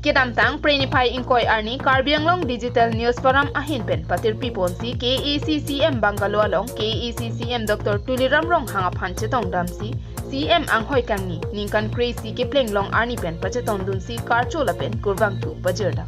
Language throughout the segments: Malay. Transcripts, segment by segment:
Kedam tang prenify inkoy arni Karbianglong Digital News Forum ahin pen patir piponsi KACCM Bangalore KACCM Dr. Tuliram Ronghang Panchetong Damsi CM anghoi kangni ningkan crazy kepleng long arni pen pachetonsi karcho la pen kurwang tu bajerda.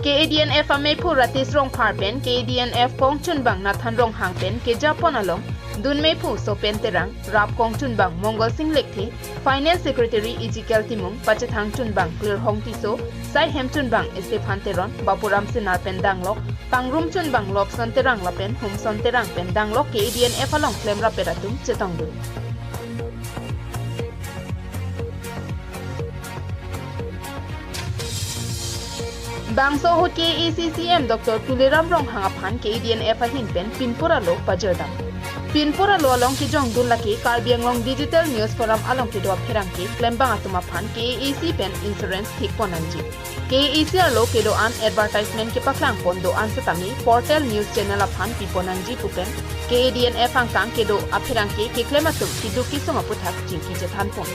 KADNF ame ratis rong par pen KADNF kong chunbang nathan rong hang pen ke Japon along dun me pu so pen terang rap kong chunbang Mongol Singh lekthi Finance Secretary Ezekiel Timung pachethang chunbang clear hong tiso sai hem chunbang Stefan Teron Bapuram Sinar pen danglok pangrum chunbang lop son terang la pen hum son terang pen danglok KADNF along klem raperatum chetong dun. Bangso ho KACCM Dr. Tuliram Ronghang aphan KADNF ahin pen pinpura lo pajerdam. Pinpura lo along ki jong dun laki Karbianglong Digital News Forum along ki doa pherang ki klembang atum aphan KAC pen insurance thik ponanji. KAC alo ke doan advertisement ki paklang pon doan setami portal news channel aphan pi ponanji pupen KADNF angkang ke do apherang ki klematum ki duki songa puthak jingki jethan pon.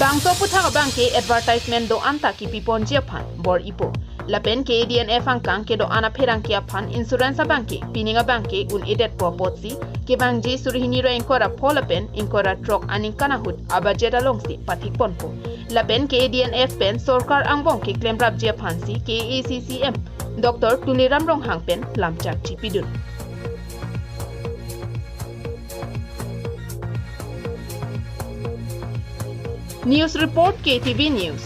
Bangso puthak bangke advertisement do anta ki pipon japhan bor ipo lapen KADNF angkang ke do ana pherang ki aphan insurance bangke pininga bangke un edet propotsi ke bangji surihini ro inkora pholapen inkora truck aning kanahut abajeda longsi pathik ponpo lapen KADNF pen sarkar angbong ki claim rap japhan si KACCM Dr. Tuliram Ronghang pen lamchak chipidun. News Report KTV News.